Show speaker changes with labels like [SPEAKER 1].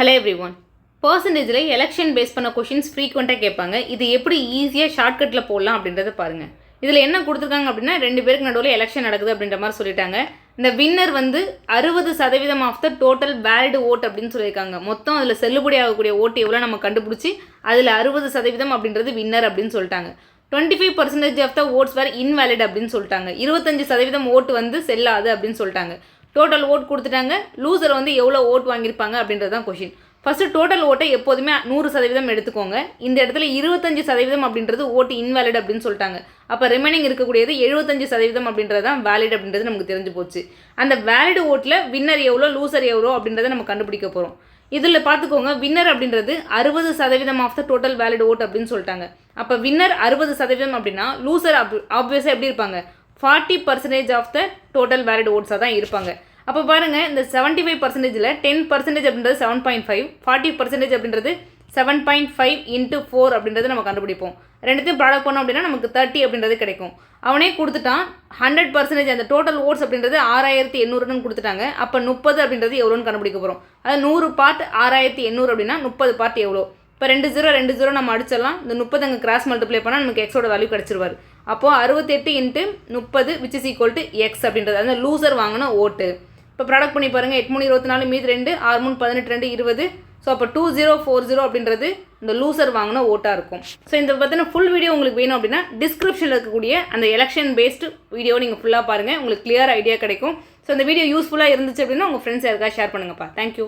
[SPEAKER 1] Hello everyone. பர்சன்டேஜில் election base பண்ண questions ஃப்ரீக்வெண்ட்டாக கேட்பாங்க. இது எப்படி ஈஸியாக ஷார்ட்கட்டில் போடலாம் அப்படின்றத பாருங்கள். இதில் என்ன கொடுத்துருக்காங்க அப்படின்னா 2 பேருக்கு நடுவில் எலெக்ஷன் நடக்குது அப்படின்ற மாதிரி சொல்லிட்டாங்க. இந்த வின்னர் வந்து 60% of the total valid vote அப்படின்னு சொல்லியிருக்காங்க. மொத்தம் அதில் செல்லுபடி ஆகக்கூடிய ஓட்டு எவ்வளோ நம்ம கண்டுபிடிச்சி அதில் 60% அப்படின்றது வின்னர் அப்படின்னு சொல்லிட்டாங்க. 25% of the votes were invalid அப்படின்னு சொல்லிட்டாங்க. 25% ஓட்டு வந்து செல்லாது அப்படின்னு சொல்லிட்டாங்க. டோட்டல் ஓட் கொடுத்துட்டாங்க. லூசர் வந்து எவ்வளோ ஓட் வாங்கியிருப்பாங்க அப்படின்றது தான் கொஷின். ஃபஸ்ட்டு டோட்டல் ஓட்டை எப்போதுமே 100% எடுத்துக்கோங்க. இந்த இடத்துல 25% அப்படின்றது ஓட்டு இன்வேலிட் அப்படின்னு சொல்லிட்டாங்க. அப்போ ரிமைனிங் இருக்கக்கூடியது 75% அப்படின்றது தான் வேலிட் அப்படின்றது நமக்கு தெரிஞ்சு போச்சு. அந்த வேலிட் ஓட்டில் வின்னர் எவ்வளோ லூசர் எவ்வளோ அப்படின்றத நம்ம கண்டுபிடிக்க போகிறோம். இதில் பார்த்துக்கோங்க, வின்னர் அப்படின்றது 60% of the total valid vote அப்படின்னு சொல்லிட்டாங்க. அப்போ வின்னர் 60% அப்படின்னா லூசர் ஆப்வியஸாக எப்படி இருப்பாங்க? 40% ஆஃப் த டோட்டல் வேலிட் ஓட்ஸாக தான் இருப்பாங்க. அப்போ பாருங்கள், இந்த 75%ல் 10% அப்படின்றது 7.5, 40% அப்படின்றது 7.5 × 4 அப்படின்றது நம்ம கண்டுபிடிப்போம். ரெண்டுத்தையும் ப்ராடக்ட் பண்ணோம் அப்படின்னா நமக்கு 30 அப்படின்றது கிடைக்கும். அவனே கொடுத்துட்டான் 100%. அந்த டோட்டல் ஓட்ஸ் அப்படின்றது 6800ன்னு கொடுத்துட்டாங்க. அப்போ 30 அப்படின்றது எவ்வளோன்னு கண்டுபிடிக்க போகிறோம். அது 100 பார்ட் 6800 அப்படின்னா 30 பார்ட் எவ்வளோ? இப்போ 2 0 நம்ம அடிச்சிடலாம். இந்த 30 அங்கே கிராஸ் மல்டிப்ளை பண்ணால் நமக்கு எக்ஸோட வேல்யூ கிடச்சிருவார். அப்போது 68 × 30 which is equal to x அப்படின்றது அந்த லூசர் வாங்கின ஓட்டு. இப்போ ப்ராடக்ட் பண்ணி பாருங்கள். 8 3 24 மீது 2 6 3 18 2 20. ஸோ அப்போ 2040 அப்படின்றது இந்த லூசர் வாங்கின ஓட்டாக இருக்கும். ஸோ இந்த பார்த்தீங்கன்னா ஃபுல் வீடியோ உங்களுக்கு வேணும் அப்படின்னா டிஸ்கிரிப்ஷனில் இருக்கக்கூடிய அந்த எலெக்ஷன் பேஸ்டு வீடியோ நீங்கள் ஃபுல்லாக பாருங்கள். உங்களுக்கு கிளியர் ஐடியா கிடைக்கும். ஸோ இந்த வீடியோ யூஸ்ஃபுல்லாக இருந்துச்சு அப்படின்னா உங்கள் ஃப்ரெண்ட்ஸ் யாருக்காக ஷேர் பண்ணுங்கப்பா. தேங்க்யூ.